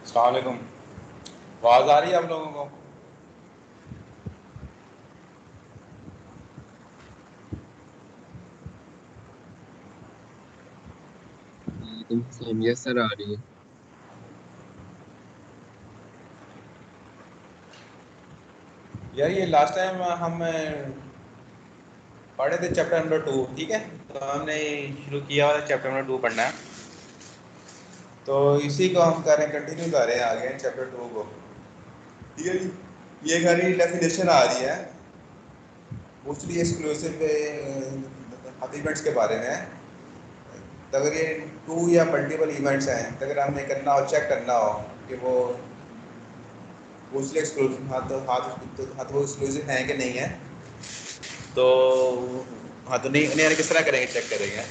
अस्सलाम वालेकुम। आवाज आ रही है आप लोगों को? वालेकुम सलाम। यस सर, आ रही है। यार ये लास्ट टाइम हम पढ़े थे चैप्टर नंबर 2, ठीक है। तो हमने शुरू किया हुआ चैप्टर नंबर 2 पढ़ना है, तो इसी को हम कर रहे हैं, कंटिन्यू कर रहे हैं आगे चैप्टर 2 को। ठीक है जी। ये सारी डेफिनेशन आ रही है मोस्टली एक्सक्लूसिव इवेंट्स के बारे में है। तो अगर ये 2 या मल्टीपल इवेंट्स हैं, तो अगर हमने करना हो, चेक करना हो कि वो मोस्टली एक्सक्लूसिव हाथ वो एक्सक्लूसिव हैं कि नहीं है, तो हाँ, तो नहीं नहीं किस तरह करेंगे, चेक करेंगे।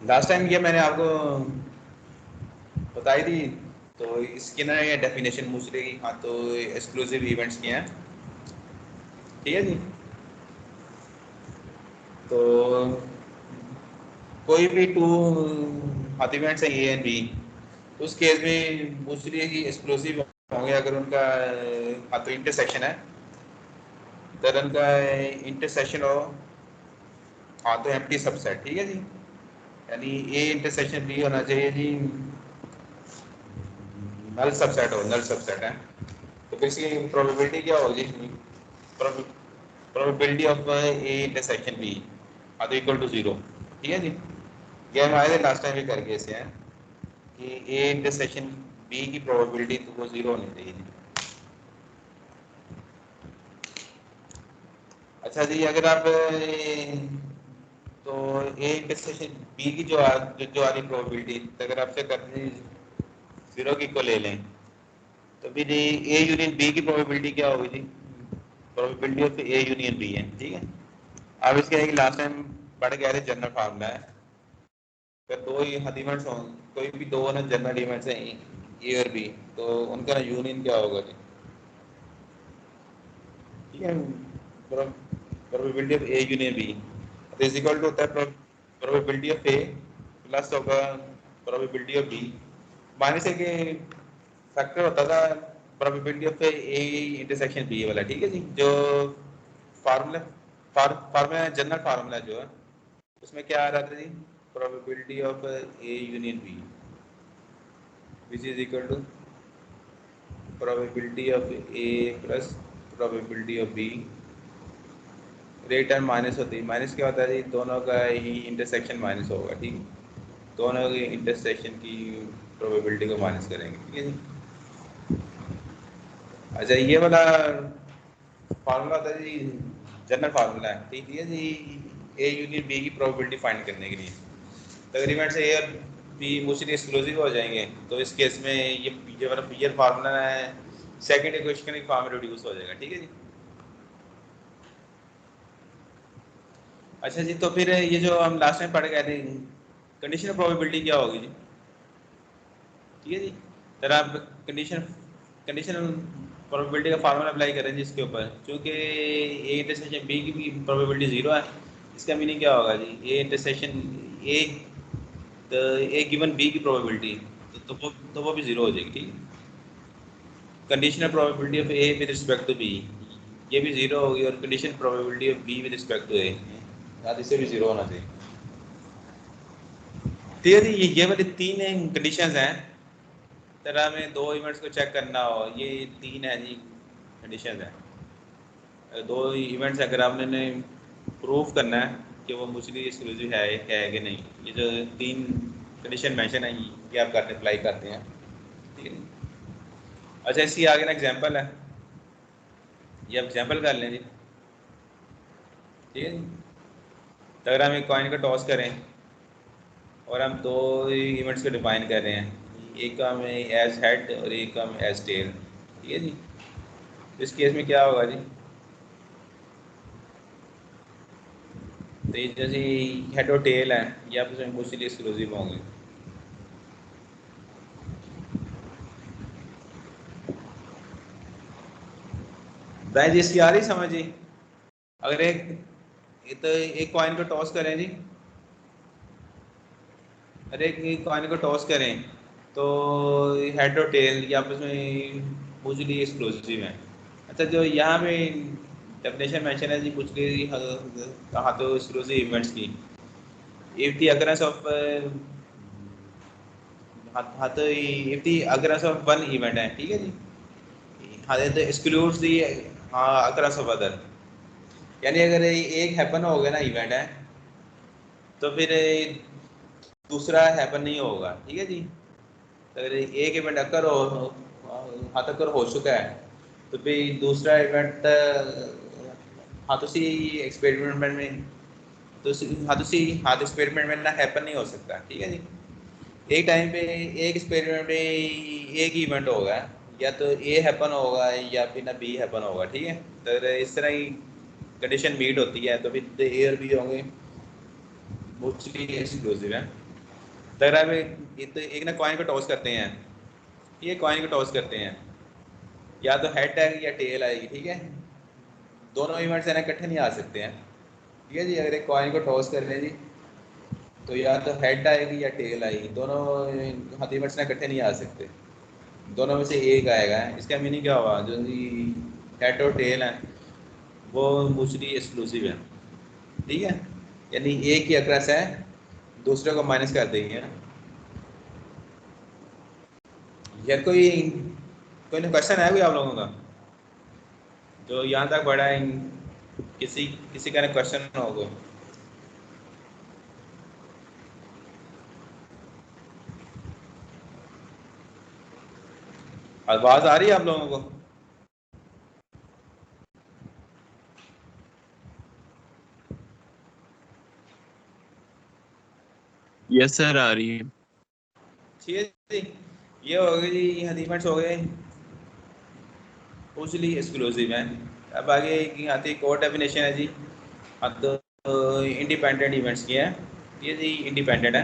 लास्ट टाइम ये मैंने आपको बताई थी, तो इसकी ना ये डेफिनेशन पूछ रही, हाँ तो एक्सक्लूसिव इवेंट्स की हैं, ठीक है जी। तो कोई भी 2 हाथ इवेंट्स हैं ए एंड बी, उस केस में पूछ रही है कि एक्सक्लूसिव होंगे अगर उनका हाँ तो इंटरसेक्शन है, अगर उनका इंटरसेक्शन हो, हाँ तो एम्प्टी सबसेट, ठीक है जी। यानी ए इंटरसेक्शन बी होना चाहिए जी नल सबसेट हो, नल सबसेट है। तो फिर इसकी प्रोबेबिलिटी क्या होगी? Probability of A intersection B तो इक्वल टू 0, ठीक है जी। ये हम आए थे लास्ट टाइम भी करके इसे हैं कि ए इंटरसेक्शन बी की प्रोबेबिलिटी तो वो 0 होनी चाहिए जी। अच्छा जी, अगर आप तो ए इंटरसेक्शन बी की जो वाली प्रोबेबिलिटी अगर आपसे करनी 0 की को ले लें, तो फिर ए यूनियन बी की प्रोबेबिलिटी क्या होगी जी? Probability of A union B है, ठीक है। अब इसके एक लास्ट टाइम पढ़ गए थे, जनरल फार्मूला है। अगर 2 ही इवेंट्स हों, कोई भी 2 ना जनरल इवेंट्स हैं ए और बी, तो उनका यूनियन क्या होगा जी? ठीक है, probability of A union B is equal to होता है प्रोबेबिलिटी ऑफ ए प्लस होगा probability of B minus A के फैक्टर होता था probability of A intersection B वाला, ठीक है जी। जो फार्मूला फार्मूला जनरल फार्मूला जो है, उसमें क्या आ रहा था जी? Probability of A union B which is equal to probability of A plus probability of B. Rate term minus होती है, माइनस क्या होता है जी? दोनों का ही इंटरसेक्शन माइनस होगा, ठीक है। दोनों के इंटरसेक्शन की प्रोबेबिलिटी को माइनस करेंगे, ठीक है जी। अच्छा, ये वाला फार्मूला होता है जी जनरल फार्मूला है, ठीक है जी। ए यूनियन बी की प्रोबेबिलिटी फाइंड करने के लिए तकरीबन से ए और बी मुझसे एक्सक्लूसिव हो जाएंगे, तो इस केस में ये वाला ये फार्मूला है सेकंड इक्वेशन के फॉर्म में रिड्यूस हो जाएगा, ठीक है जी। अच्छा जी, तो फिर ये जो हम लास्ट में पढ़ गए थे, कंडीशनल प्रोबेबिलिटी क्या होगी जी? ठीक है जी। सर आप कंडीशन कंडीशनल प्रोबेबिलिटी का फार्मूला अप्लाई करें जी इसके ऊपर, क्योंकि ए इंटरसेक्शन बी की भी प्रोबेबिलिटी 0 है। इसका मीनिंग क्या होगा जी? A intersection A A given B की प्रोबेबिलिटी तो वो भी 0 हो जाएगी, ठीक है। Conditional probability of A with respect to B, ये भी 0 होगी, और condition probability of B with respect to A, याद इसे भी 0 होना चाहिए, ठीक है जी। ये वाली 3 कंडीशंस हैं। तरह हमें 2 इवेंट्स को चेक करना हो, ये 3 है जी कंडीशन है। 2 इवेंट्स अगर आपने प्रूफ करना है कि वो मुचुअली एक्सक्लूसिव है कि नहीं, ये जो 3 कंडीशन मेंशन है, ये आप करते अप्लाई करते हैं, ठीक है। अच्छा, इसकी आगे ना एग्जांपल है, ये आप एग्जांपल कर लें जी, ठीक है जी। तो अगर हम एक कॉइन का टॉस करें और हम 2 इवेंट्स को डिफाइन कर रहे हैं, एक का हम एज हेड और एक का हम एज टेल, ठीक है जी। तो इस केस में क्या होगा जी? तो ये जैसे हेड और टेल है, ये आपस में म्यूचुअली एक्सक्लूसिव होंगे। भाई जी, इसकी आ रही समझ जी? अगर एक कॉइन को टॉस करें जी, अरे एक कॉइन को टॉस करें, तो हेड और टेल ये आपस में म्यूचुअली एक्सक्लूसिव हैं। अच्छा, जो यहाँ पे डेफिनेशन मेंशन है जी म्यूचुअली कहा तो एक्सक्लूसिव इवेंट्स की, इफ द अकरेंस ऑफ हाँ तो if the occurrence of one event है, ठीक है जी, हाँ तो एक्सक्लूड्स दी हाँ अकरेंस ऑफ अदर, यानी अगर एक हैपन हो गया ना इवेंट है तो फिर दूसरा हैपन नहीं होगा, ठीक है जी। तो अगर एक इवेंट अकर हो हाँ तो अकर हो चुका है तो फिर दूसरा इवेंट हाँ तो सी एक्सपेरिमेंट में तो हाँ तो सी हाँ तो एक्सपेरिमेंट में ना हैपन नहीं हो सकता, ठीक है जी। एक टाइम पे एक एक्सपेरिमेंट में एक ही इवेंट होगा, या तो ए हैपन होगा या फिर ना बी हैपन होगा, ठीक है। तो अगर इस तरह की कंडीशन मीट होती है तो फिर ए और बी होंगे मोस्टली एक्सक्लूसिव है। तो अगर आप तो एक ना कॉइन को टॉस करते हैं, ये कॉइन को टॉस करते हैं, या तो हेड आएगी या टेल आएगी, ठीक है। दोनों इवेंट्स है ना इकट्ठे नहीं आ सकते हैं, ठीक है जी। अगर एक कॉइन को टॉस कर लें जी तो या तो हेड आएगी या टेल आएगी, दोनों हाथ इवेंट्स ना इकट्ठे नहीं आ सकते, दोनों में से एक आएगा। इसका मीनिंग क्या हुआ, जो हेड और टेल है वो म्यूचुअली एक्सक्लूसिव है, ठीक है। यानी एक ही अक्रस है दूसरे को माइनस कर देंगे ना। यार कोई कोई क्वेश्चन है कोई आप लोगों का जो यहाँ तक बढ़ा है, किसी किसी का क्वेश्चन होगा? आवाज आ रही है आप लोगों को? यस सर, आ रही है। ठीक है जी, ये हो गए जी हदीमेंट्स हो गए म्यूचुअली एक्सक्लूसिव हैं। अब आगे की आती है कोर डेफिनेशन है जी। अब तो इंडिपेंडेंट इवेंट्स की है, ये जी इंडिपेंडेंट है।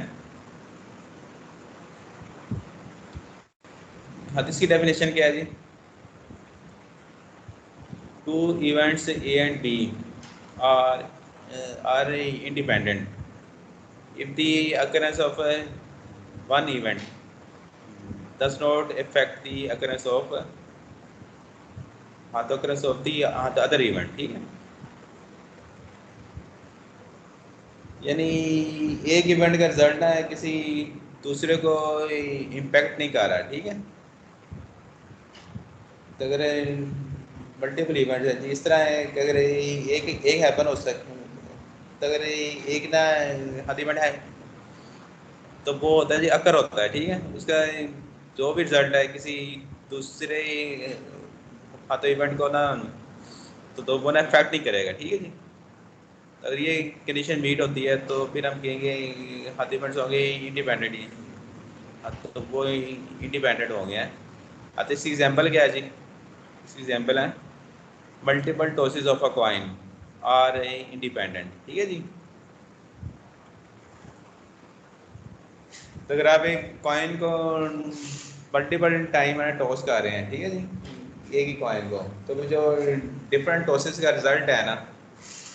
हदीस की डेफिनेशन क्या है जी? Two events A and B are independent if the occurrence of one event does not affect the occurrence of the occurrence of the other event, ठीक है। यानी एक इवेंट का रिजल्ट ना है किसी दूसरे को इम्पैक्ट नहीं कर रहा, ठीक है। तो अगर मल्टीपल इवेंट्स है इस तरह है कि अगर एक एक हैपन हो सकता, तो अगर एक ना हद इवेंट है तो वो होता है जी अकर होता है, ठीक है। उसका जो भी रिजल्ट है किसी दूसरे तो इवेंट को ना तो वो ना इफेक्ट नहीं करेगा, ठीक है जी। अगर ये कंडीशन मीट होती है तो फिर हम कहेंगे हाथ इवेंट्स होंगे इंडिपेंडेंट ही, तो वो इंडिपेंडेंट हो गया है। अच्छा, इसकी एग्जांपल क्या है जी? इसकी एग्जांपल है multiple tosses of a coin are independent, ठीक है जी। तो अगर आप एक कॉइन को मल्टीपल टाइम टॉस कर रहे हैं, ठीक है जी, एक ही कॉइन को, तो जो डिफरेंट टॉसेस का रिजल्ट है ना,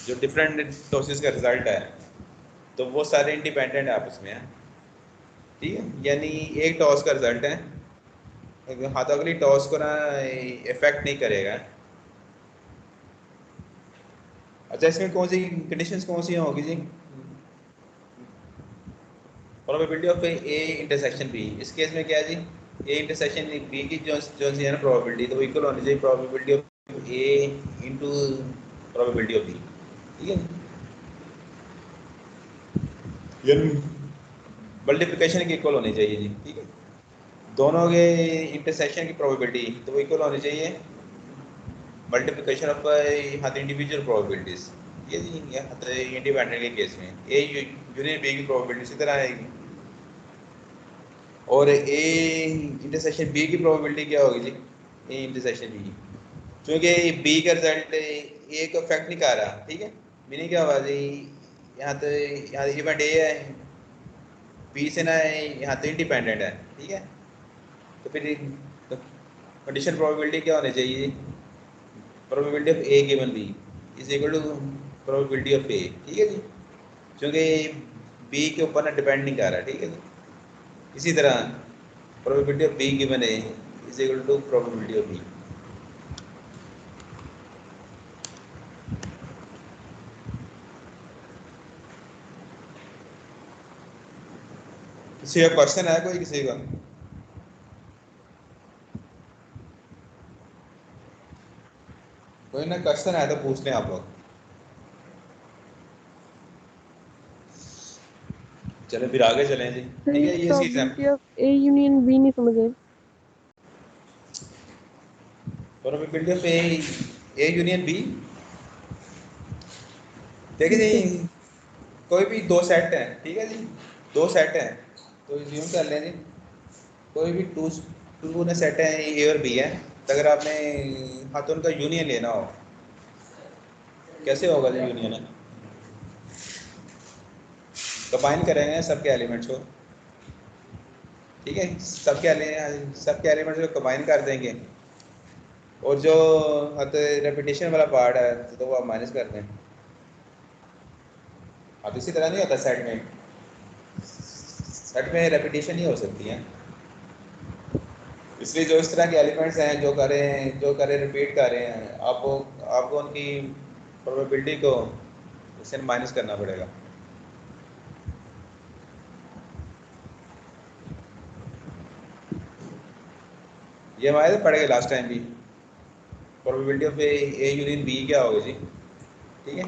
जो डिफरेंट टॉसेस का रिजल्ट है तो वो सारे इंडिपेंडेंट आपस में है, ठीक है। यानी एक टॉस का रिजल्ट है हाथ अगली टॉस को ना इफेक्ट नहीं करेगा। अच्छा, इसमें कौन सी कंडीशंस कौन सी होगी जी? Probability of A intersection B, इस केस में क्या है जी? ए इंटरसेक्शन बी की जो जो सी है ना प्रोबेबिलिटी, तो इक्वल होनी चाहिए probability of A into probability of B, ठीक है। यानी मल्टीप्लिकेशन की इक्वल होनी चाहिए जी, ठीक है। दोनों के इंटरसेक्शन की प्रोबेबिलिटी तो वो इक्वल होनी चाहिए मल्टीप्लिकेशन ऑफ हाथ इंडिविजुअल प्रोबेबिलिटीज, ये जी इंडिपेंडेंट के केस में ए यूनियन बी की प्रोबेबिलिटी इसी तरह आएगी, और ए इंटरसेक्शन बी की प्रोबेबिलिटी क्या होगी जी? ए इंटरसेक्शन बी, क्योंकि बी का रिजल्ट ए को अफेक्ट नहीं कर रहा, ठीक है। मीनिंग क्या हुआ जी? यहाँ इवेंट ए है, बी से ना यहाँ तो इंडिपेंडेंट है, ठीक है। तो फिर कंडीशन प्रोबेबिलिटी क्या होनी चाहिए? Probability of A given B is equal to probability of A, ठीक है जी, क्योंकि बी के ऊपर ना डिपेंड नहीं कर रहा, ठीक है जी। इसी तरह probability of B given A is equal to probability of B. किसी का क्वेश्चन है कोई किसी का? कोई ना क्वेश्चन है तो पूछ लें आप लोग। चले फिर आगे चलें जी। ठीक है, ये चीज है probability of A union B नहीं समझ आई। Probability of A union B. देखिए ठीक है। जी, कोई भी दो सेट है, ठीक है जी, दो सेट है तो यूं कर लें जी, कोई भी टू ने सेट है ए और बी है, तो अगर आपने हाथ उनका यूनियन लेना हो कैसे होगा जी यूनियन है? कंबाइन करेंगे सबके एलिमेंट्स को, ठीक है, सबके एलिमेंट्स को कंबाइन कर देंगे और जो रेपिटेशन वाला पार्ट है तो वो आप माइनस कर दें। अब इसी तरह नहीं होता सेट में रेपिटेशन नहीं हो सकती है, इसलिए जो इस तरह के एलिमेंट्स हैं जो करें रिपीट कर रहे हैं, आपको उनकी प्रोबेबिलिटी को इससे माइनस करना पड़ेगा। ये हमारे तो पढ़ेगा लास्ट टाइम भी, probability of A union B क्या होगी जी, ठीक है,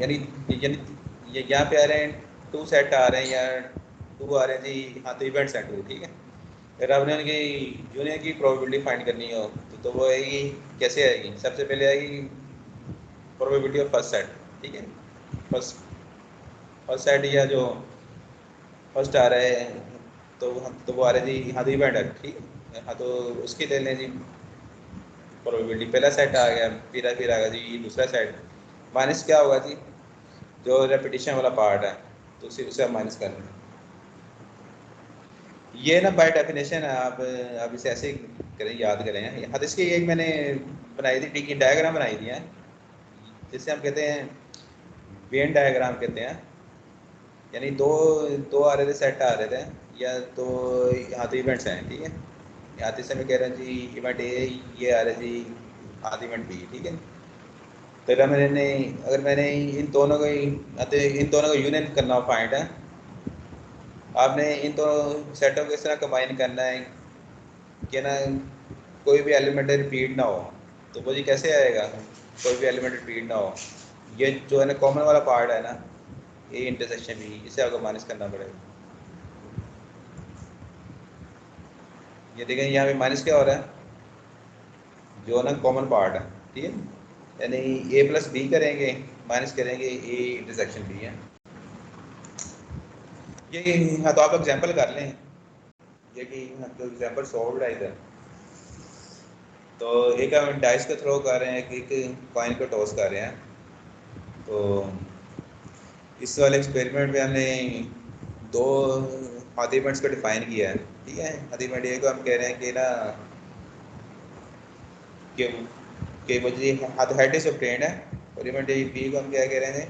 यानी यानी ये यहाँ पे आ रहे हैं टू सेट आ रहे हैं या टू आ रहे हैं जी, हाँ तो इवेंट्स हैं टू, ठीक है। अगर आपने उनकी यूनियन की प्रोबेबिलिटी फाइंड करनी हो तो वो आएगी, कैसे आएगी? सबसे पहले आएगी प्रोबेबिलिटी ऑफ फर्स्ट सेट, ठीक है, फर्स्ट सेट या जो फर्स्ट आ रहा है तो वो आ रहा है जी, हाँ तो इवेंट है, ठीक है, हाँ तो उसकी ले लें जी प्रोबेबिलिटी, पहला सेट आ गया, फिर आ गया जी दूसरा सेट, माइनस क्या होगा जी, जो रेपिटेशन वाला पार्ट है तो उसे आप माइनस कर लें। ये ना बाय डेफिनेशन है, आप इसे ऐसे ही करें, याद करें। यहाँ तो इसकी एक मैंने बनाई थी, टी की डायग्राम बनाई थी है, जिसे हम कहते हैं वेन डायग्राम कहते हैं, यानी दो दो आ रहे थे, सेट आ रहे थे, या तो यहाँ तो इवेंट्स हैं, ठीक है, यहाँ तो इसे मैं कह रहा हूँ जी इवेंट ए, ये आ रहा है जी हाँ इवेंट बी, ठीक है। तो अगर मैंने इन दोनों को यूनियन करना हो पॉइंट है, आपने इन दोनों सेटों को इस तरह कंबाइन करना है कि ना कोई भी एलिमेंट रिपीट ना हो, तो वो जी कैसे आएगा, कोई भी एलिमेंट रिपीट ना हो, ये जो है ना कॉमन वाला पार्ट है ना, ए इंटरसेक्शन बी, इसे आपको माइनस करना पड़ेगा। ये देखें यहाँ पे माइनस क्या हो रहा है, जो है ना कॉमन पार्ट है, ठीक है, यानी ए प्लस बी करेंगे, माइनस करेंगे ए इंटरसेक्शन बी है। ये हाँ तो आप एग्जांपल कर लें, ये कि तो एग्जांपल सॉल्व है इधर, तो एक हम डाइस को थ्रो कर रहे हैं, एक कॉइन को टॉस कर रहे हैं, तो इस वाले एक्सपेरिमेंट में हमने दो आर्ग्यूमेंट्स को डिफाइन किया है, ठीक है। आर्ग्यूमेंट ए को हम कह रहे हैं कि ना कि मुझे हेड इज ऑब्टेन्ड है, आर्ग्यूमेंट बी को हम क्या कह रहे हैं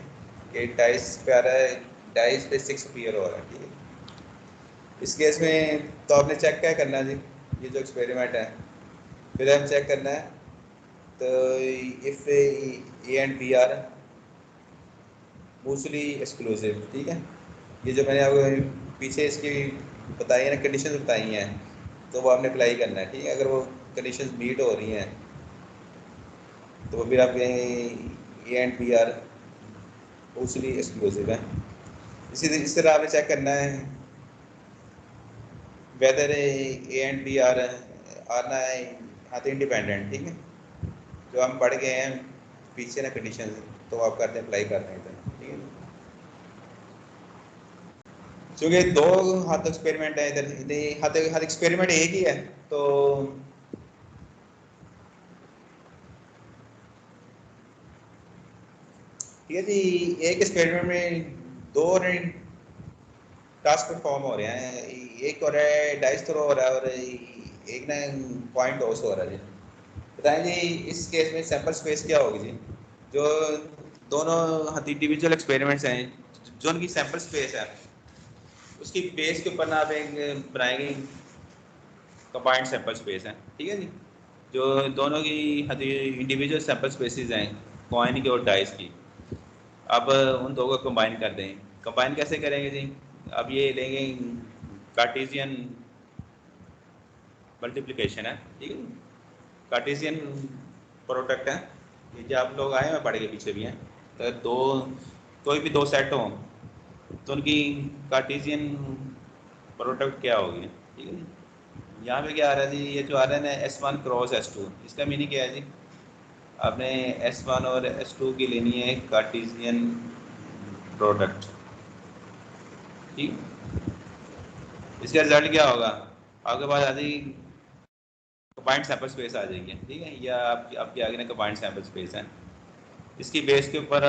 कि डाइस पे आ रहा है, डाइस पे 6 अपीयर हो रहा है, ठीक है। इस केस में तो आपने चेक क्या करना है जी, ये जो एक्सपेरिमेंट है फिर हम चेक करना है, तो if A and B are mutually exclusive, ठीक है, ये जो मैंने आपको पीछे इसकी बताई है ना, कंडीशंस बताई हैं, तो वो आपने अप्लाई करना है, ठीक है। अगर वो कंडीशंस मीट हो रही हैं तो वो फिर आप कहेंगे A and B are mutually exclusive है। इस तरह आपने चेक करना है whether A and B are आना है हाँ तो इंडिपेंडेंट, ठीक है, जो हम पढ़ गए हैं पीछे ना कंडीशन, तो आप करते हैं अप्लाई करते हैं, ठीक है। क्योंकि दो हाथ एक्सपेरिमेंट है इधर, हाथ एक्सपेरिमेंट एक ही है, तो ठीक है जी, एक एक्सपेरिमेंट में दो टास्क परफॉर्म हो रहे हैं, एक हो रहा है डाइस थ्रो हो रहा है और एक ना पॉइंट टॉस हो रहा है जी। बताएं जी इस केस में सैंपल स्पेस क्या होगी जी, जो दोनों इंडिविजुअल एक्सपेरिमेंट्स हैं जो उनकी सैंपल स्पेस है उसकी बेस के ऊपर ना आप एक बनाएंगे कंबाइंड सैंपल स्पेस है, ठीक है जी, जो दोनों की इंडिविजुअल सैंपल स्पेसिस हैं कॉइन की और डाइस की। अब उन दो को कंबाइन कर दें। कंबाइन कैसे करेंगे जी? अब ये लेंगे कार्टेशियन मल्टीप्लिकेशन है, ठीक है, कार्टेशियन प्रोडक्ट है ये, जो आप लोग आए हैं पढ़े के पीछे भी हैं। तो दो कोई भी दो सेट हों तो उनकी कार्टेशियन प्रोडक्ट क्या होगी, ठीक है। यहाँ पे क्या आ रहा है जी, ये जो आ रहा है ना S1 क्रॉस S2, इसका मीनिंग क्या है जी? आपने S1 और S2 की लेनी है कार्टेशियन प्रोडक्ट, ठीक। इसका रिजल्ट क्या होगा? आपके पास आ जाएगी कंबाइंड सैंपल स्पेस आ जाएगी, ठीक है, या आपके आगे ना कंबाइंड सैंपल स्पेस है। इसकी बेस के ऊपर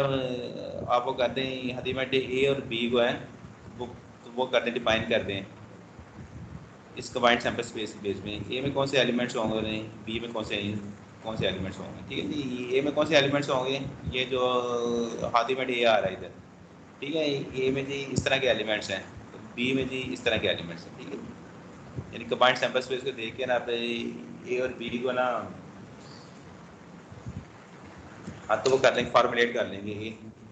आप वो कर दें हदीमत ए और बी को है वो कर दें, डिफाइन कर दें इस कंबाइंड सैंपल स्पेस की बेस में। ए में कौन से एलिमेंट्स होंगे, बी में कौन से एलिमेंट्स होंगे, ठीक है जी। ए में कौन से एलिमेंट्स होंगे, ये जो हाथीमट ए आ रहा है इधर, ठीक है, ए में जी इस तरह के एलिमेंट्स हैं, बी में जी इस तरह के एलिमेंट्स हैं, ठीक है। यानी कंबाइंड सैंपल स्पेस को देख के ना आप ए और बी को ना हाँ तो वो कर लेंगे, फॉर्मुलेट कर लेंगे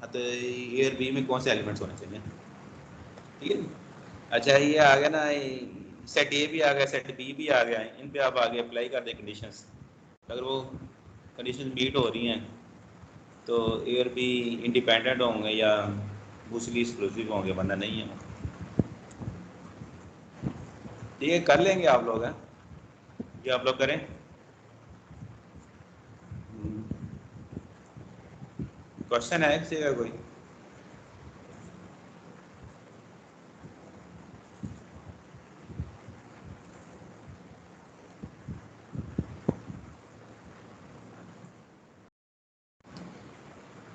हाँ तो ए और बी में कौन से एलिमेंट्स होने चाहिए, ठीक है। अच्छा ये आ गया ना, सेट ए भी आ गया, सेट बी भी आ गया, इन पे आप आगे अप्लाई कर दें कंडीशंस। अगर वो कंडीशन मीट हो रही हैं तो ए और बी इंडिपेंडेंट होंगे या म्यूचुअली एक्सक्लूसिव होंगे, वरना नहीं है। ठीक है, कर लेंगे आप लोग हैं, ये आप लोग करें। क्वेश्चन है किसी का कोई?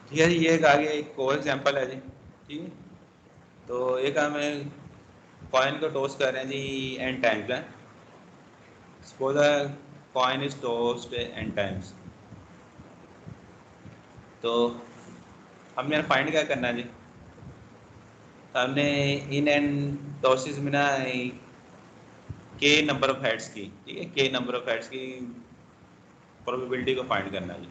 ठीक है जी, ये एक आगे एक और एग्जांपल है जी, ठीक है। तो एक हमें कॉइन को टॉस कर रहे हैं जी n टाइम्स है। Suppose coin is tossed n times, तो हमने फाइंड क्या करना है जी? हमने इन एन टॉसेस में ना के नंबर ऑफ हेड्स की, ठीक है, के नंबर ऑफ हेड्स की प्रोबेबिलिटी को फाइंड करना है जी।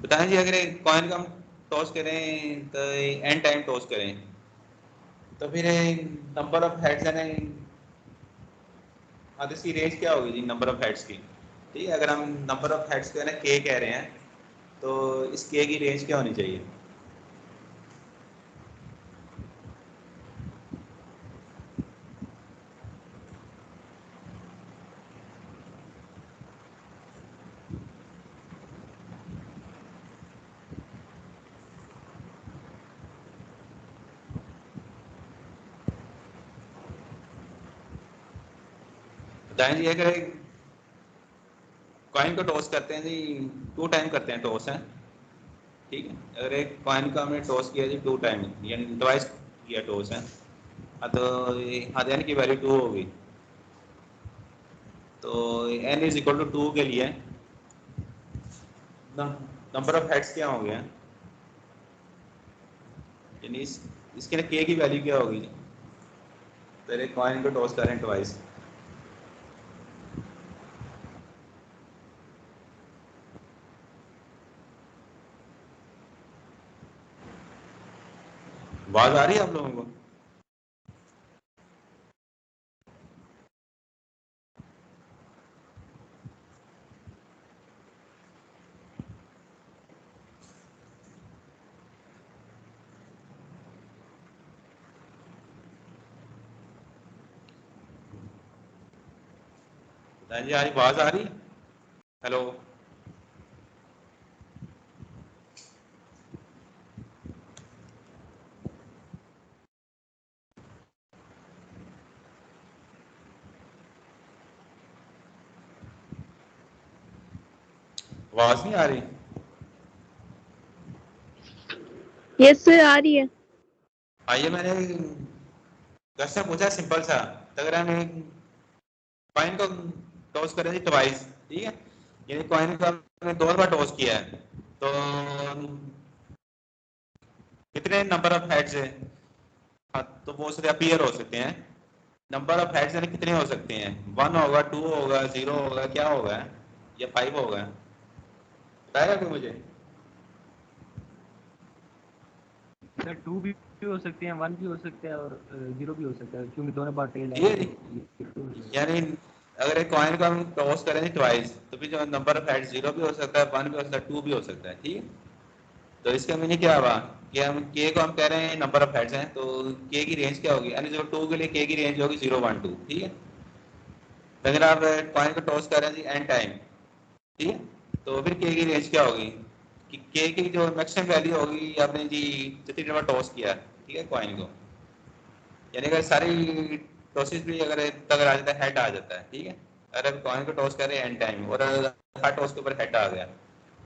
बताएं जी, अगर कॉइन को हम टॉस करें तो n टाइम टॉस करें तो फिर नंबर ऑफ हेड्स है ना, हाँ तो इसकी रेंज क्या होगी जी नंबर ऑफ हेड्स की, ठीक है। अगर हम नंबर ऑफ हेड्स को है ना के कह रहे हैं तो इस के की रेंज क्या होनी चाहिए? बताएं जी, अगर कॉइन को टॉस करते हैं जी, 2 टाइम करते हैं टॉस है, ठीक है। अगर एक कॉइन को हमने टॉस किया जी 2 टाइम, यानी ट्वाइस किया टॉस है, हाँ तो हाँ एन की वैल्यू 2 होगी। तो n इज इक्वल टू 2 के लिए नंबर ऑफ हेड्स क्या होंगे, यानी इसके ना k की वैल्यू क्या होगी? पहले कॉइन को टॉस करें ट्वाइस, आवाज आ रही है आप लोगों को? बताएं जी, आज आवाज आ रही? हेलो, आवाज नहीं आ रही? यस सर, आ रही है। आइए, मैंने क्वेश्चन पूछा सिंपल सा, तो अगर हम कॉइन को टॉस करें जी ट्वाइस, ठीक है, यानी कॉइन को हमने 2 बार टॉस किया है तो कितने नंबर ऑफ हेड्स है? हाँ तो वो उससे अपीयर हो सकते हैं। नंबर ऑफ हेड्स यानी कितने हो सकते हैं, 1 होगा, 2 होगा, 0 होगा, क्या होगा, या 5 होगा, बताएगा कोई मुझे? सर 2 भी हो सकते हैं, 1 भी हो सकता है और 0 भी हो सकता है, क्योंकि दोनों बार टेल ये है। यानी अगर एक कॉइन को हम टॉस करें ट्वाइस तो भी जो नंबर ऑफ हेड्स 0 भी हो सकता है, 1 भी हो सकता है, 2 भी हो सकता है, ठीक है। तो इसका मीनिंग क्या हुआ कि हम के को हम कह रहे हैं नंबर ऑफ हेड्स हैं, तो के की रेंज क्या होगी, यानी जो 2 के लिए के की रेंज होगी 0 1 2, ठीक है। अगर आप कॉइन को टॉस कर रहे हैं जी एन टाइम, ठीक है, तो फिर के की रेंज क्या होगी कि के की जो मैक्सिमम वैल्यू होगी आपने जी जितनी दफा टॉस किया, ठीक है, कॉइन को, यानी अगर सारी टॉसेस भी अगर अगर आ जाता है, हेड आ जाता है, ठीक है। अगर आप कॉइन को टॉस कर रहे हैं एन टाइम और हर टॉस के ऊपर हेड आ गया,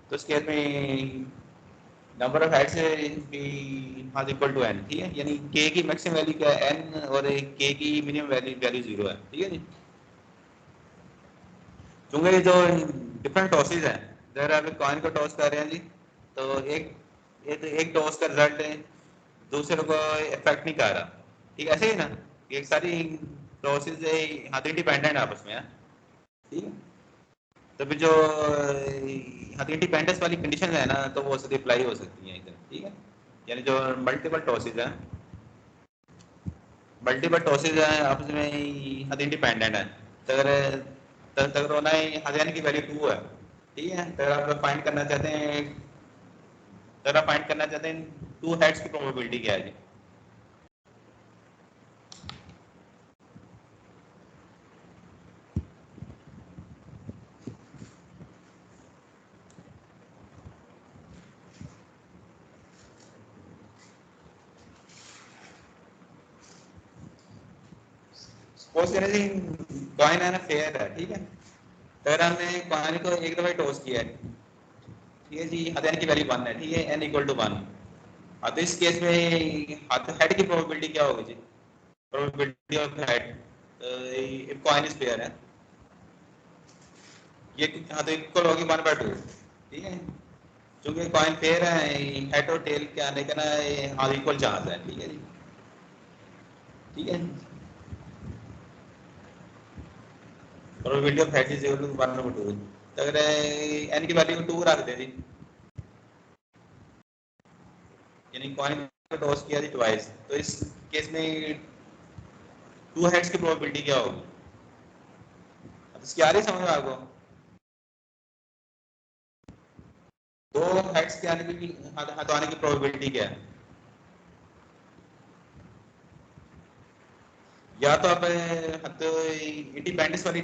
तो उस केस में नंबर ऑफ हेड्स हाँ इक्वल टू एन, ठीक है, यानी के की मैक्सिमम वैल्यू क्या है एन और के की मिनिमम वैल्यू 0 है, ठीक है जी। क्योंकि ये जो डिफरेंट टॉसेज हैं, अगर आप कॉइन को टॉस कर रहे हैं जी, तो एक टॉस का रिजल्ट दूसरे को इफेक्ट नहीं कर रहा, ठीक है, ऐसे ही ना, ये सारी टॉसेज हाँ तो इंडिपेंडेंट है आपस में, ठीक है। तो फिर जो हाँ इंडिपेंडेंस वाली कंडीशन है ना, तो वो अप्लाई हो सकती है इधर, ठीक है। यानी जो मल्टीपल टॉसेज हैं आपस में हाँ इंडिपेंडेंट है, तो अगर तक रोना हजान की वैल्यू 2 है, ठीक है, तो आप फाइंड करना चाहते हैं, तो आप फाइंड करना चाहते हैं 2 हेड्स की प्रोबेबिलिटी क्या है जी। सपोज करें जी कॉइन है ना फेयर है, ठीक है, तो अगर हमने कॉइन को एक दफा टॉस किया है, ठीक है जी, हजान की वैल्यू 1 है, ठीक है, n इक्वल टू 1, हाँ तो इस केस में हेड की प्रोबेबिलिटी क्या होगी जी, probability of head coin is pair है, ये हाँ तो इक्वल होगी 1/2, ठीक है, क्योंकि कॉइन पेयर है, हेड और टेल के आने का ना हाँ इक्वल चांस है, ठीक है जी, ठीक है। Probability of head is equal to 1/2, तो अगर n की वैल्यू 2 रख दे जी, यानी कॉइन को टॉस किया जी ट्वाइस, तो इस केस में 2 हेड्स की प्रोबेबिलिटी क्या होगी, अब इसकी आ रही समझ में आपको, 2 हेड्स के आने की हाँ तो आने की प्रोबेबिलिटी क्या है, या तो आप तो इंडिपेंडेंस वाली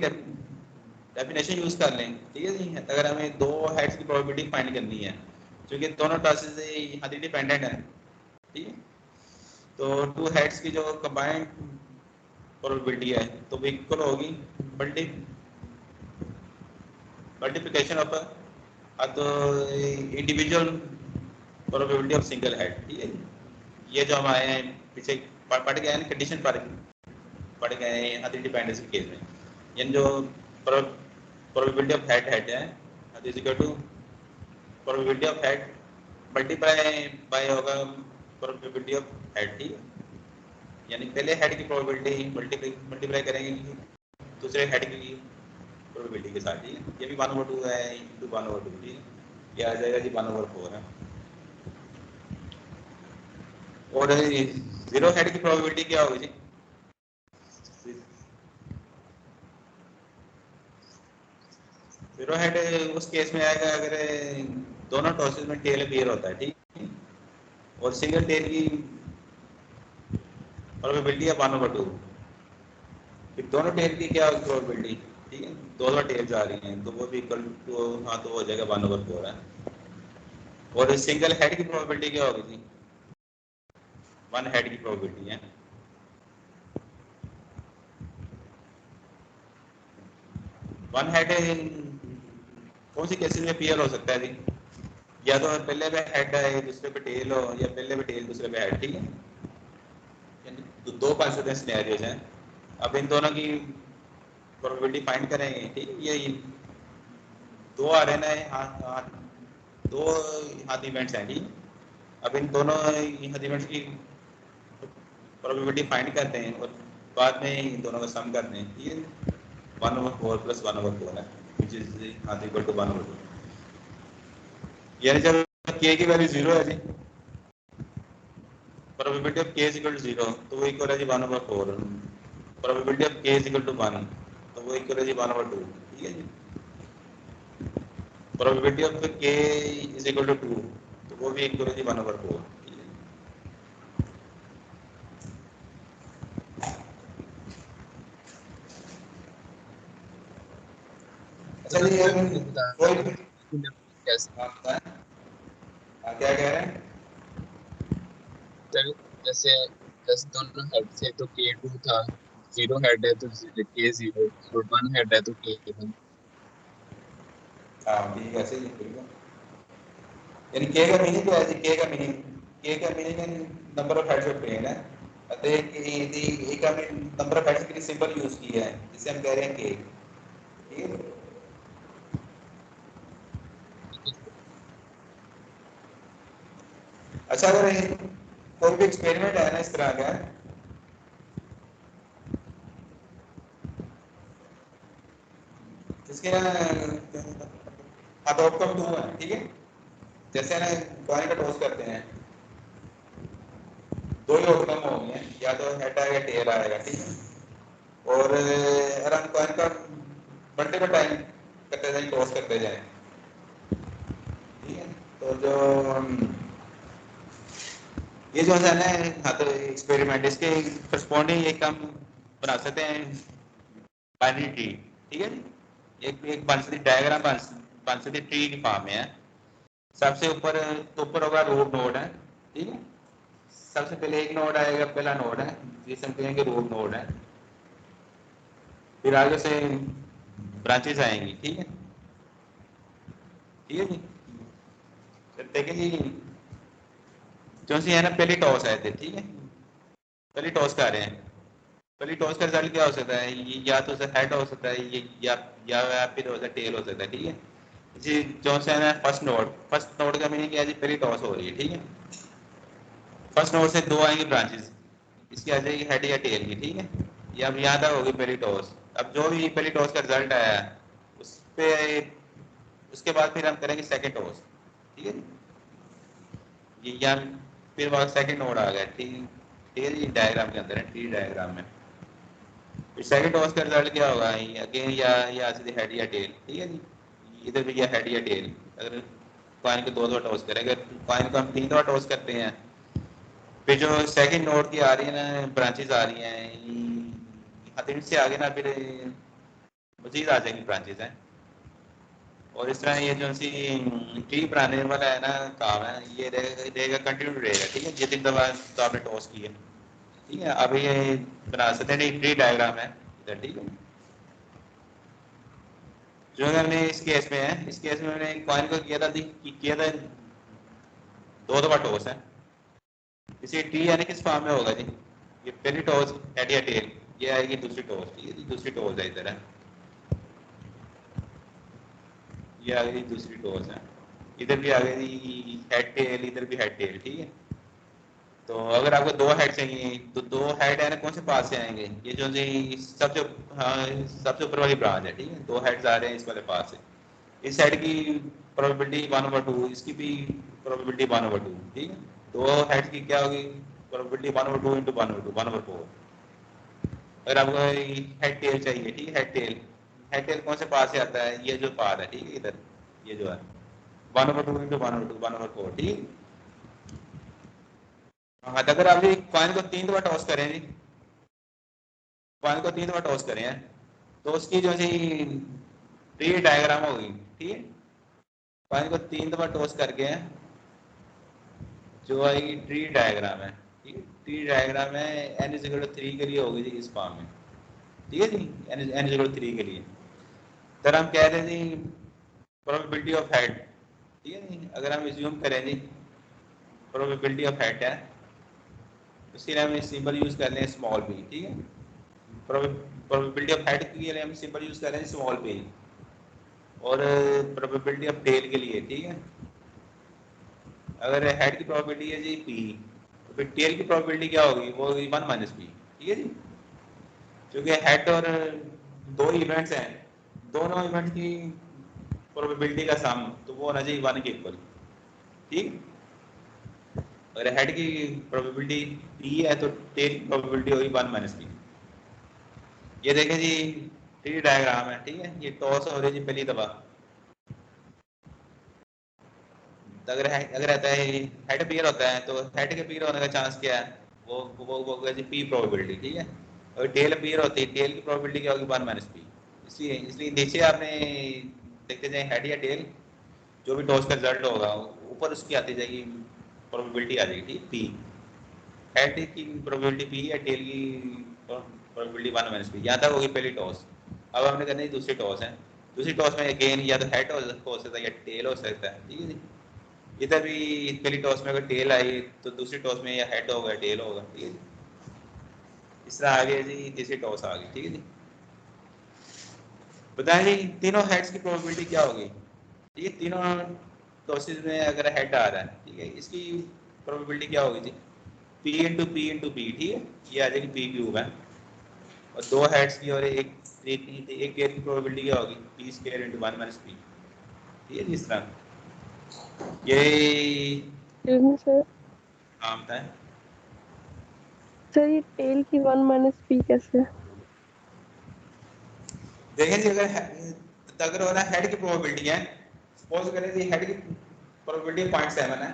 डेफिनेशन यूज कर लें, ठीक है जी, अगर हमें 2 हेड्स की प्रोबेबिलिटी फाइंड करनी है, क्योंकि दोनों टॉसेस इंडिपेंडेंट है, ठीक है, तो 2 हेड्स की जो कंबाइंड प्रोबेबिलिटी है तो वो इक्वल होगी मल्टी मल्टीप्लिकेशन ऑफ तो individual probability of single head, ठीक है। ये जो हम आए हैं पीछे पढ़ गए हैं कंडीशन पढ़ गए हैं इंडिपेंडेंस के केस में, यानी जो प्रोबेबिलिटी ऑफ हेड है is equal to probability of head multiply by होगा प्रोबेबिलिटी ऑफ हेड, ठीक है, यानी पहले हेड की प्रोबेबिलिटी मल्टीप्लाई करेंगे दूसरे हेड की प्रोबेबिलिटी के साथ, ठीक है, ये भी 1/2 है इंटू 1/2, ठीक है, ये आ जाएगा जी 1/4 है। और 0 हेड की प्रोबेबिलिटी क्या होगी जी, 0 हेड उस केस में आएगा अगर दोनों टॉसेस में टेल क्लियर होता है, ठीक है, और सिंगल टेल की प्रोबेबिलिटी है 1/2, फिर दोनों टेल की क्या होगी प्रोबेबिलिटी, ठीक है, दोनों टेल्स आ रही हैं तो वो भी इक्वल टू हाँ तो हो जाएगा 1/4 है। और सिंगल हेड की प्रोबेबिलिटी क्या होगी जी, 1 हेड की प्रोबेबिलिटी है, 1 हेड कौन सी केसेस में क्लियर हो सकता है जी, या तो पहले पे हेड है दूसरे पे टेल हो, या पहले पे टेल दूसरे पे हेड, ठीक है, तो 2 पॉसिबल सिनेरियोज हैं। अब इन दोनों की प्रोबेबिलिटी फाइंड करेंगे, ठीक है, ये 2 आ रहे हैं हाँ हाँ 2 हाथ इवेंट्स हैं, ठीक है, अब इन दोनों हाथ इवेंट्स की प्रोबेबिलिटी फाइंड करते हैं और बाद में इन दोनों का सम करते हैं, ठीक है। 1/4 प्लस 1/4 है विच इज इक्वल टू 1/2, यानी जब k की वैल्यू 0 है जी, probability of k is equal to 0, तो वो इक्वल है जी 1/4। Probability of k is equal to 1, तो वो इक्वल है जी 1/2, ठीक है जी। Probability of k is equal to 2, तो वो भी इक्वल है जी 1/4, ठीक है। अच्छा जी, कोई कैसे हाँ, बताएं। हाँ, क्या कह रहे हैं? सर, जैसे जैसे दोनों हेड थे तो K2 था, 0 हेड है तो K0 और 1 हेड है तो K1। हाँ ठीक है, सही है, बिल्कुल। यानी k का मीनिंग क्या है जी? k का मीनिंग है number of heads of plane है। अतः a का नंबर ऑफ हेड्स के लिए सिंबल यूज किया है जिसे हम कह रहे हैं k, ठीक है। अच्छा, अगर कोई भी एक्सपेरिमेंट है ना इस तरह का, जिसके ना आउटकम 2 है, ठीक है। जैसे ना कॉइन का टॉस करते हैं, दो ही आउटकम होंगे, या तो हेड आएगा टेल आएगा, ठीक है। और अगर हम कॉइन का मल्टीपल टाइम करते जाए, टॉस करते जाए, ठीक है, तो जो ये जो है ना, हाँ, तो एक्सपेरिमेंट इसके करस्पॉन्डिंग एक हम बना सकते हैं बाइनरी ट्री, ठीक है जी। एक बन सकती डायग्राम बन सकती ट्री की फॉर्म में है। सबसे ऊपर तो ऊपर होगा रूट नोड है, ठीक है। सबसे पहले एक नोड आएगा, पहला नोड है जिसे हम कहेंगे रूट नोड है। फिर आगे से ब्रांचेस आएंगी, ठीक है, ठीक है जी। फिर देखें जी, जो सी है ना, पहली टॉस आए थे, ठीक है, पहली टॉस कर रहे हैं। पहली टॉस का रिजल्ट क्या हो सकता है? ये या तो हेड हो सकता है, ये या फिर हो सकता है टेल हो सकता है, ठीक है जी। जो सा है ना, फर्स्ट नोड का मीनिंग क्या है जी? पहली टॉस हो रही है, ठीक है। फर्स्ट नोड से दो आएंगे ब्रांचेस, इसकी आ जाएगी हेड या टेल की, ठीक है। ये अब यहाँ तक होगी पहली टॉस। अब जो भी पहली टॉस का रिजल्ट आया उस पे, उसके बाद फिर हम करेंगे सेकंड टॉस, ठीक है। ये यहाँ फिर वहाँ सेकंड नोड आ गया, ठीक, टेल ये डायग्राम के अंदर है, ट्री डायग्राम में। फिर सेकंड टॉस का रिजल्ट क्या होगा? अगेन या सीधे हेड या टेल, ठीक है जी। इधर भी या हेड या टेल। अगर कॉइन को दो दो टॉस करें, अगर कॉइन को हम तीन दो टॉस करते हैं, फिर जो सेकंड नोड की आ रही है ना, ब्रांचेस आ रही हैं, हथिन से आगे ना फिर मजीद आ जाएंगी ब्रांचेस हैं। और इस तरह ये जो सी ट्री बनाने वाला है ना काम है, ये रहेगा कंटिन्यू रहेगा, ठीक है। जितनी दफा तो आपने टॉस की है, ठीक है। अब ये बना सकते हैं, ट्री डायग्राम है इधर, ठीक है। जो हमने इस केस में है, इस केस में मैंने कॉइन को किया था दो दफा टॉस है। इसे टी यानी किस फॉर्म में होगा जी? ये पहली टॉस हेड या टेल, ये आएगी दूसरी टॉस, ठीक है जी। दूसरी टॉस है इधर है, ये आ गई दूसरी टॉस है। इधर भी आ गई हेड टेल, इधर भी हेड टेल, ठीक है। तो अगर आपको दो हेड चाहिए तो दो हेड है ना, कौन से पास से आएंगे? ये जो जी सबसे, हाँ, सबसे ऊपर वाली ब्रांच है, ठीक है। दो हेड्स आ रहे हैं इस वाले पास से। इस साइड की प्रोबेबिलिटी 1/2, इसकी भी प्रोबेबिलिटी 1/2, ठीक है। दो हेड्स की क्या होगी? Probability 1/2 into 1/2 1/4। अगर आपको हेड टेल चाहिए, ठीक है, हेड टेल कौन से पास से आता है? ये जो पार है, ठीक है, इधर ये जो है 1/2 इंटू 1/2 1/4, ठीक है। हाँ, तो अगर आप ये कॉइन को तीन दफा टॉस करें जी, कॉइन को तीन दफा टॉस करें हैं, तो उसकी जो सी ट्री डायग्राम होगी, ठीक है। कॉइन को तीन दफा टॉस करके जो आएगी ट्री डायग्राम है, ठीक है। ट्री डायग्राम है n=3 के लिए होगी जी इस फॉर्म में, ठीक है जी। n=3 के लिए सर हम कह रहे हैं जी प्रोबेबिलिटी ऑफ हेड, ठीक है जी। अगर हम एज्यूम करें जी प्रोबेबिलिटी ऑफ हेड है, उसके लिए हम सिंबल यूज कर लें स्मॉल p, ठीक है। प्रोबेबिलिटी ऑफ हेड के लिए हम सिंबल यूज कर रहे हैं स्मॉल p, और प्रोबेबिलिटी ऑफ टेल के लिए, ठीक है, अगर हेड की प्रोबेबिलिटी है जी p, तो फिर टेल की प्रोबेबिलिटी क्या होगी, वो होगी 1 माइनस पी। ठीक है जी, क्योंकि हेड और दो इवेंट्स हैं, दोनों इवेंट की प्रोबेबिलिटी का सम तो वो होना चाहिए 1 के इक्वल। ठीक, अगर हेड की प्रोबेबिलिटी पी है तो टेल की प्रोबेबिलिटी होगी 1 माइनस पी। ये देखें जी ट्री डायग्राम है, ठीक है, ये टॉस हो रही है जी पहली दफा। अगर रहता है हेड पेयर होता है तो हेड के पेयर होने का चांस क्या है, वो होगा जी पी प्रोबेबिलिटी। ठीक है, और टेल पेयर होती है, टेल की प्रोबेबिलिटी क्या होगी 1 माइनस पी। इसलिए नीचे आपने देखते जाए हेड या टेल जो भी टॉस का रिजल्ट होगा ऊपर उसकी आती जाएगी प्रोबेबिलिटी आ जाएगी, ठीक, पी। हेड की प्रोबेबिलिटी पी है, टेल की प्रोबेबिलिटी 1 माइनस पी। यहाँ तक होगी पहली टॉस। अब हमने करनी दूसरी टॉस है। दूसरी टॉस में अगेन या तो हेड हो सकता है या टेल हो सकता है। ठीक है जी, इधर भी पहली टॉस में अगर टेल आई तो दूसरी टॉस में या हेड होगा टेल होगा। ठीक है जी, इस तरह आ गया जी, तीसरी टॉस आ गई। ठीक है जी, बताएं जी तीनों हेड्स की प्रोबेबिलिटी क्या होगी। ठीक है, तीनों टॉसेज में अगर हेड आ रहा है, ठीक है, इसकी प्रोबेबिलिटी क्या होगी जी, P into P into P. ठीक है, ये आ जाएगी पी क्यूब है, और दो हेड्स की और एक पेयर की प्रोबेबिलिटी क्या होगी, P square into 1 minus P. ठीक है जी, इस तरह ये एक्सक्यूज मी सर। काम था। सर ये टेल की 1 माइनस पी कैसे? देखें जी अगर हो रहा हेड की प्रोबेबिलिटी है, सपोज करें जी हेड की प्रोबेबिलिटी 0.7 है,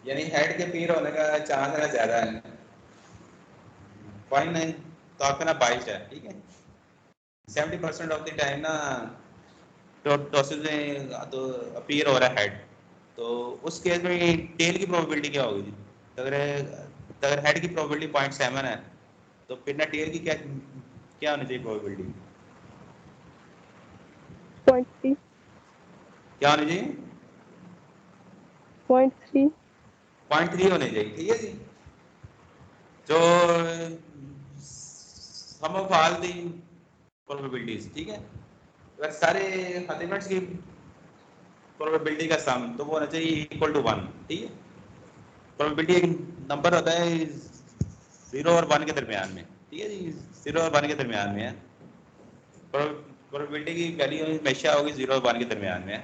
यानी हेड के पेयर होने का चांस है ज्यादा है, 0.9 तो आपका ना 22 है। ठीक है, 70% ऑफ द टाइम ना टॉसेज में तो अपीयर हो रहा है हेड, तो उस केस में टेल की प्रोबेबिलिटी क्या होगी जी, अगर हेड की प्रोबेबिलिटी 0.7 है तो फिर ना टेल की क्या क्या होनी चाहिए प्रोबेबिलिटी, 0.3 क्या होनी चाहिए, 0.3 0.3 होनी चाहिए। ठीक है जी, जो सम ऑफ ऑल दी प्रोबेबिलिटीज। ठीक है, अगर सारे एलिमेंट्स की प्रोबेबिलिटी का सम तो वो होना चाहिए इक्वल टू 1। ठीक है, प्रोबेबिलिटी एक नंबर होता है 0 और 1 के दरमियान में। ठीक है जी, 0 और 1 के दरमियान में है, प्रोबेबिलिटी की वैल्यू हमेशा होगी 0 और 1 के दरमियान में है।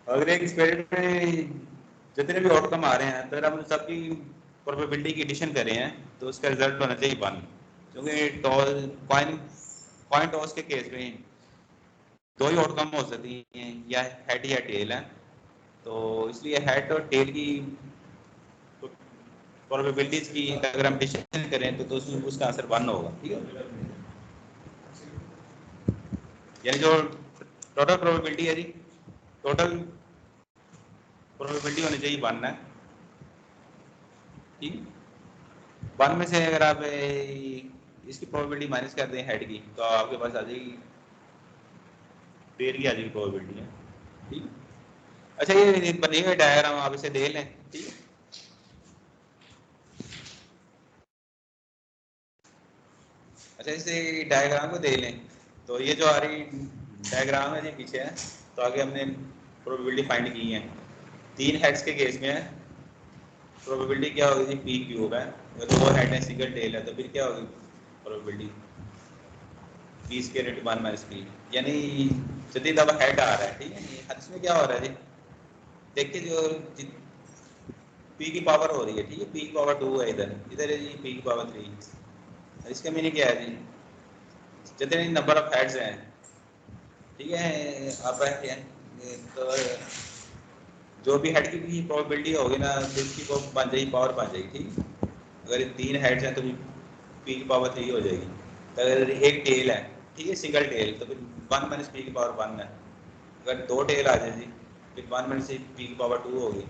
अगर एक एक्सपेरिमेंट में जितने भी आउटकम आ रहे हैं तो अगर हम सबकी प्रोबेबिलिटी की एडिशन कर रहे हैं तो उसका रिजल्ट होना चाहिए 1, क्योंकि कॉइन टॉस के केस में दो ही आउटकम हो सकती हैं, या हेड या टेल है, तो इसलिए हेड और टेल की प्रोबेबिलिटीज की अगर हम एडिशन करें तो उसमें उसका आंसर 1 होगा। ठीक है, यानी जो टोटल प्रोबेबिलिटी है जी, टोटल प्रोबेबिलिटी होनी चाहिए 1 है। ठीक, 1 में से अगर आप इसकी प्रोबेबिलिटी माइनस कर दें हेड की तो आपके पास आ जाएगी टेल की आ जाएगी प्रोबेबिलिटी है। ठीक, अच्छा ये बनी हुई डायग्राम आप इसे देख लें। ठीक है, अच्छा इसे डायग्राम को देख लें, तो ये जो आ रही डायग्राम है जी पीछे है, तो आगे हमने प्रोबेबिलिटी फाइंड की है। 3 हेड्स के केस में है, प्रोबेबिलिटी क्या होगी जी, पी क्यूब है, अगर 2 हेड है सिंगल टेल है तो फिर क्या होगी probability, P square into 1 minus P. यानी जितनी दफा हेड आ रहा है, ठीक है, इसमें क्या हो रहा है जी, देखिए जो पी की पावर हो रही है, ठीक है, पी की पावर 2 है, इधर है जी पी की पावर 3। इसका मीनिंग क्या है जी, जितने नंबर ऑफ हेड्स हैं, ठीक है, आप तो जो भी हेड की प्रोबेबिलिटी होगी ना तो इसकी वो बन जाएगी पावर बन जाएगी। ठीक, अगर 3 हेड्स हैं तो पी की पावर 3 हो जाएगी, तो अगर एक टेल है, ठीक है, सिंगल टेल, तो फिर 1 माइनस पी की पावर 1 है। अगर 2 टेल आ जाए जी फिर 1 माइनस पी की पावर 2 होगी।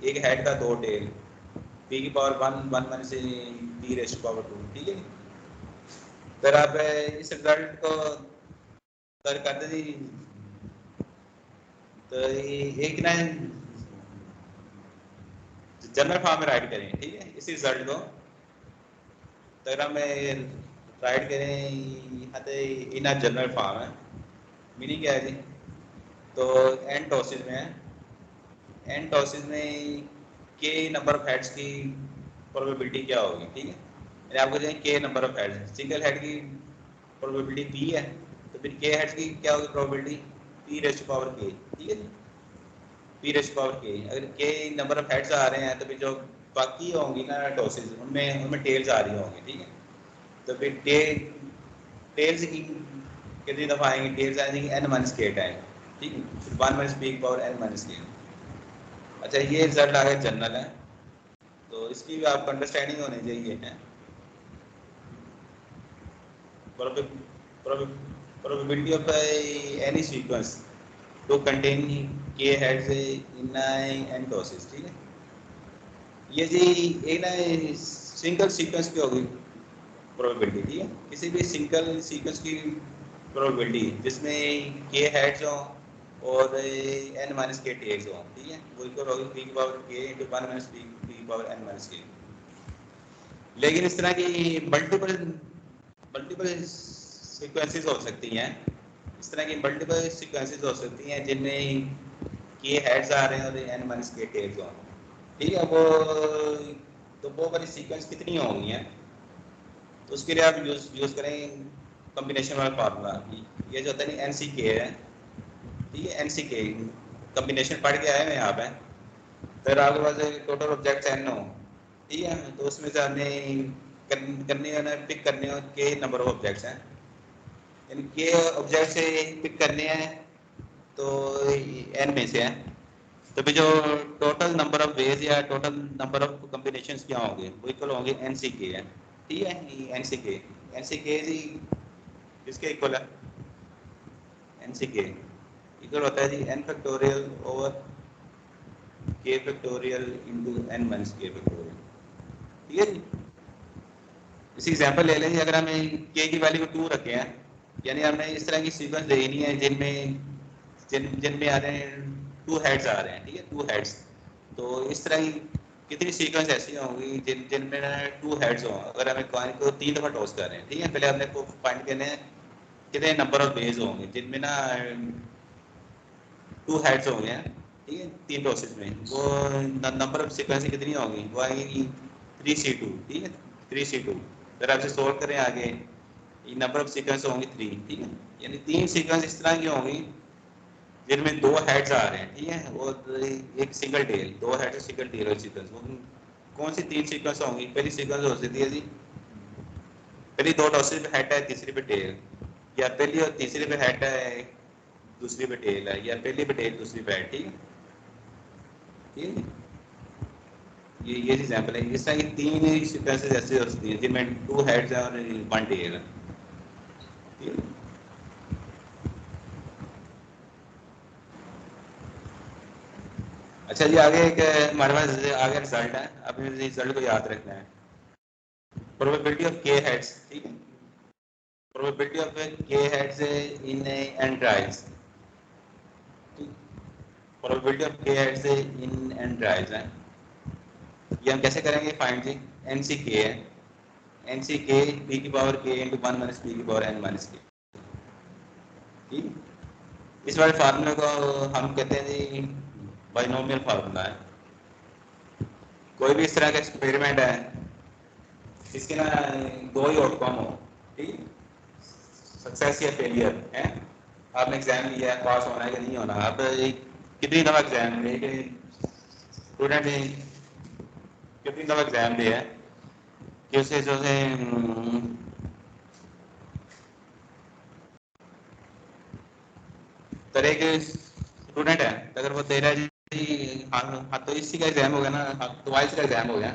एक हेड का 2 टेल, पी की power 1 minus P rest power 2। ठीक है, अगर आप इस रिजल्ट को कर करते जी तो एक ना जनरल फॉर्म में राइट करें, ठीक है, इसी रिजल्ट को तो अगर हम राइट करें यहाँ पे इन जनरल फॉर्म है, मीनिंग क्या है जी, तो एन टॉसेज में है, एन टॉसेज में के नंबर ऑफ हेड्स की प्रोबेबिलिटी क्या होगी, ठीक है। यानी आपको चाहिए k number of heads, single head की प्रोबेबिलिटी पी है, तो फिर के हेड्स की क्या होगी probability, p raise to power k, ठीक है। पी रेज़ टू पावर के, अगर के नंबर ऑफ हेड्स आ रहे हैं तो फिर जो बाकी होंगी ना टॉसेस, उनमें टेल्स आ रही होंगी, ठीक है। तो फिर टेल्स की कितनी दफ़ा आएंगी, टेल्स आ जाएंगी n माइनस के टाइम, ठीक है, 1 माइनस पी की पावर n माइनस के। अच्छा ये रिजल्ट आ गया जनरल है, तो इसकी भी आपको अंडरस्टैंडिंग होनी चाहिए है। probability of any sequence to contain k heads in n tosses, ठीक है। ये जी एक ना सिंगल सीक्वेंस की होगी प्रोबेबिलिटी, ठीक है, किसी भी सिंगल सीक्वेंस की प्रोबेबिलिटी जिसमें के हेड्स हो और n माइनस के टेल्स हो, ठीक है, वो इक्वल होगी पी की पावर के इंटू 1 माइनस पी की पावर n माइनस के। लेकिन इस तरह की मल्टीपल सीक्वेंसेस हो सकती हैं, इस तरह की मल्टीपल सीक्वेंसेस हो सकती हैं जिनमें के हेड्स आ रहे हैं और n माइनस के टेल्स हो, ठीक है। वो वाली सीक्वेंस कितनी होंगी हैं, तो उसके लिए आप यूज़ करें कम्बिनेशन वाला फार्मूला। ये जो होता है एन सी के है, ठीक है, एन सी के कम्बिनेशन पढ़ के आए हैं यहाँ पे। तो आपके पास टोटल ऑब्जेक्ट्स एन हो, ठीक है, तो उसमें से हमने करनी है ना, पिक करने हो के नंबर ऑफ ऑब्जेक्ट्स हैं, यानी के ऑब्जेक्ट से पिक करने हैं तो एन में से है, तो फिर जो टोटल नंबर ऑफ वेज या टोटल नंबर ऑफ कॉम्बिनेशंस क्या होंगे, वो इक्वल होंगे एन सी के है, ठीक है। एन सी के जी किसके इक्वल है, एन सी के इक्वल होता है जी एन फैक्टोरियल ओवर के फैक्टोरियल इंटू एन माइनस के फैक्टोरियल, ठीक है जी। इसी एग्जांपल ले लें, अगर हमें के की वैल्यू को 2 रखे हैं, यानी हमें इस तरह की सीक्वेंस देखनी है जिनमें आ रहे हैं 2 हेड्स आ रहे हैं, ठीक है, 2 हेड्स। तो इस तरह की कितनी सीक्वेंस ऐसी होंगी जिनमें 2 हेड्स हों, अगर हमें कॉइन को 3 दफ़ा टॉस कर रहे हैं, ठीक है। पहले हमने को फाइंड करने हैं कितने नंबर ऑफ वेज होंगे जिनमें ना 2 हेड्स होंगे, ठीक है, 3 टॉसेस में, वो नंबर ऑफ सीक्वेंस कितनी होंगी, वो आएगी 3C2, ठीक है, 3C2। फिर आपसे सोल्व करें आगे, नंबर ऑफ सीक्वेंस होंगी 3, ठीक है, यानी 3 सीक्वेंस इस तरह की होंगी जिनमें 2 हेड्स आ रहे हैं, ठीक है, और एक single tail, 2 head single tail वाली सीक्वेंस। कौन सी 3 सीक्वेंस होंगी, पहली सीक्वेंस हो सकती है जी, पहली 2 टॉसेस पे हेड है, तीसरी पे टेल, या पहली और तीसरी पे हेड है, दूसरी पे टेल है, या पहली पे टेल दूसरी पे हेड, ठीक है, ठीक है। ये एग्जांपल है, इस तरह की 3 सीक्वेंसेस ऐसी हो सकती हैं जिनमें 2 हेड्स हैं और 1 टेल है, ठीक है। अच्छा जी, आगे एक हमारे पास आगे रिजल्ट है, अपने रिजल्ट को याद रखना है। प्रोबेबिलिटी ऑफ के हेड्स, ठीक है, प्रोबेबिलिटी ऑफ के heads in an trials, probability of के हेड्स इन एन ट्रायल्स है। ये हम कैसे करेंगे फाइंड जी, एन सी के है, एन सी के पी की पावर के इंटू 1 माइनस पी की पावर एन माइनस के, ठीक। इस वाले फार्मूले को हम कहते हैं जी बाइनोमियल फार्मूला है। कोई भी इस तरह का एक्सपेरिमेंट है इसके ना 2 ही आउटकम हो, ठीक, सक्सेस या फेलियर है। आपने एग्जाम लिया है, पास होना है कि नहीं होना, आप कितनी दफ़ा एग्जाम दिए, स्टूडेंट ने कितनी दफ़ा एग्जाम दिया है कि उसे जो है तरह के स्टूडेंट है, अगर वो दे रहा है जी, हाँ तो इसी का एग्जाम हो गया ना, तो वाइस का एग्जाम हो गया।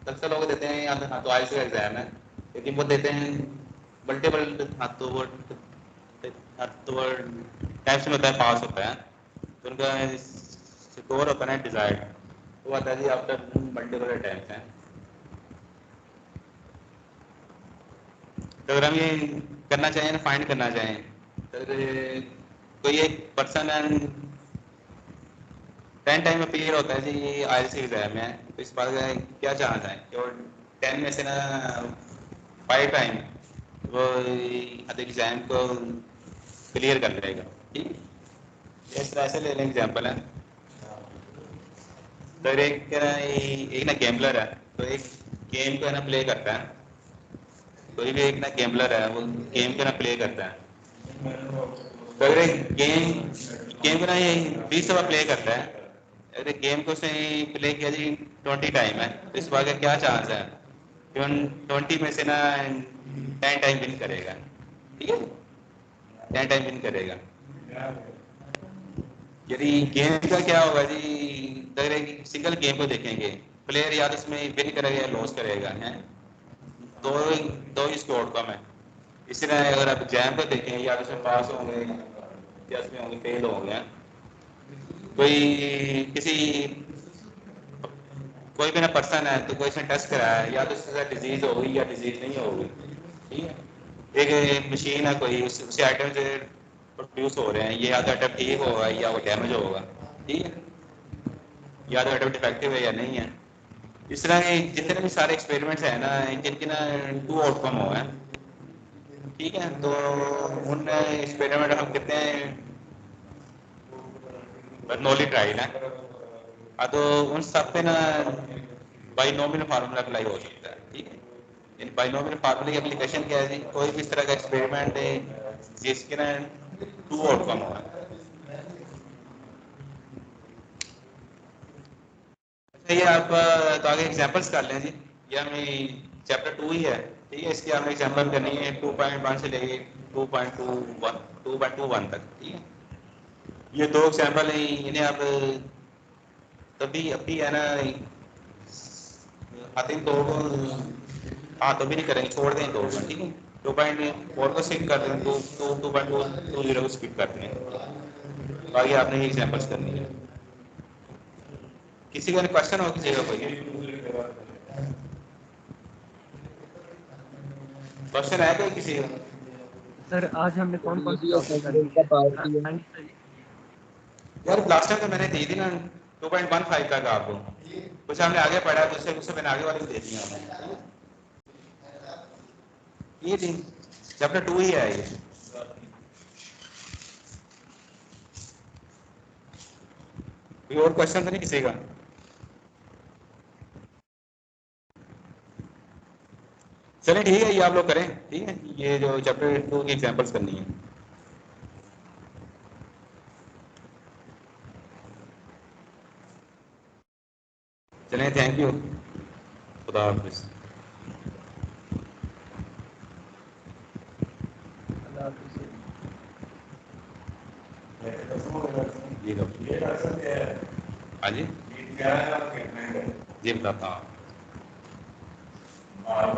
अक्सर लोग देते हैं या तो आइस का एग्जाम है, लेकिन वो देते हैं मल्टीपल हाथों वो टाइप्स में होता है, पास होता है, तो उनका स्कोर होता है डिजायर्ड, वो आता है जी आफ्टर मल्टीपल अटैम्प्ट है। तो अगर हम ये करना चाहें ना, फाइंड करना चाहें, तो कोई एक पर्सन 10 टाइम अपीयर होता है जी ये आइल्स एग्जाम में, तो इस बात का क्या चांस है कि वो 10 में से ना 5 टाइम वो एग्जाम को क्लियर कर लेगा, ठीक है। इस तरह से ले लें एग्जाम्पल है, तो एक ना गैम्बलर है, तो एक गेम को है ना प्ले करता है, कोई भी एक ना गैम्बलर है वो गेम को ना प्ले करता है। तो अगर गेम गेम को ना ये 20 दफा प्ले करता है, अगर गेम को उसने प्ले किया जी 20 टाइम है, तो इस बार का क्या चांस है? 20 में से ना 10 टाइम विन करेगा, ठीक है, 10 टाइम विन करेगा। यदि गेम का क्या होगा जी, अगर एक सिंगल गेम को देखेंगे, प्लेयर या तो इसमें विन करेगा या लॉस करेगा, है दो दो ही इसके आउटकम है। इसी तरह अगर आप जैम को देखें, या तो इसमें पास होंगे या इसमें होंगे फेल होंगे। कोई किसी कोई भी ना पर्सन है तो कोई इसने टेस्ट कराया है, या तो इसके साथ डिजीज होगी या डिजीज नहीं होगी, ठीक है। एक मशीन है कोई, उसी आइटम से प्रोड्यूस हो रहे हैं, ये या तो आइटम ठीक होगा या वो डैमेज होगा, ठीक है, या तो आइटम डिफेक्टिव है या नहीं है। इस तरह के जितने भी सारे एक्सपेरिमेंट्स हैं ना, जिनके ना 2 आउटकम हो है, ठीक है। तो उन एक्सपेरिमेंट हम कहते हैं बर्नौली ट्रायल है। तो उन सब पे ना बाइनोमियल फार्मूला अप्लाई हो सकता है, ठीक है। इन बाइनोमियल फार्मूले की एप्लीकेशन क्या है जी, कोई भी इस तरह का एक्सपेरिमेंट है जिसके ना 2 आउटकम हो। ये आप तो आगे एग्जांपल्स कर लें जी, ये हमें चैप्टर 2 ही है, ठीक है। इसकी हमें एग्जांपल करनी है 2.1 से लेके 2.21 तक, ठीक है। ये 2 एग्जांपल हैं, इन्हें आप तभी अभी है ना आते हैं तो हाँ तो भी नहीं करेंगे, छोड़ दें 2 को, ठीक है। 2.4 को स्किप कर दें, 2.20 को स्किप करते हैं। बाकी आपने ये एग्जांपल्स करनी है। किसी का क्वेश्चन हो किसी का कोई क्वेश्चन है कोई किसी का? सर आज हमने कौन कौन सी ये टॉपिक कर असेंबली ली का है? पार्ट ही है। हाँ जी सर। यार लास्ट टाइम तो मैंने दी थी ना 2.15 तक आपको, कुछ हमने आगे पढ़ा तो उससे मैंने आगे वाली दे दी हमें, ये थी चैप्टर 2 ही है ये। कोई और क्वेश्चन तो नहीं किसी का? चलिए ठीक है, ये आप लोग करें, ठीक है। ये जो चैप्टर 2 की एग्जांपल्स करनी है। चलिए, थैंक यू, खुदा हाफिज़। अल्लाह हाफिज़ सर। जी हाँ जी जी बताता हूँ।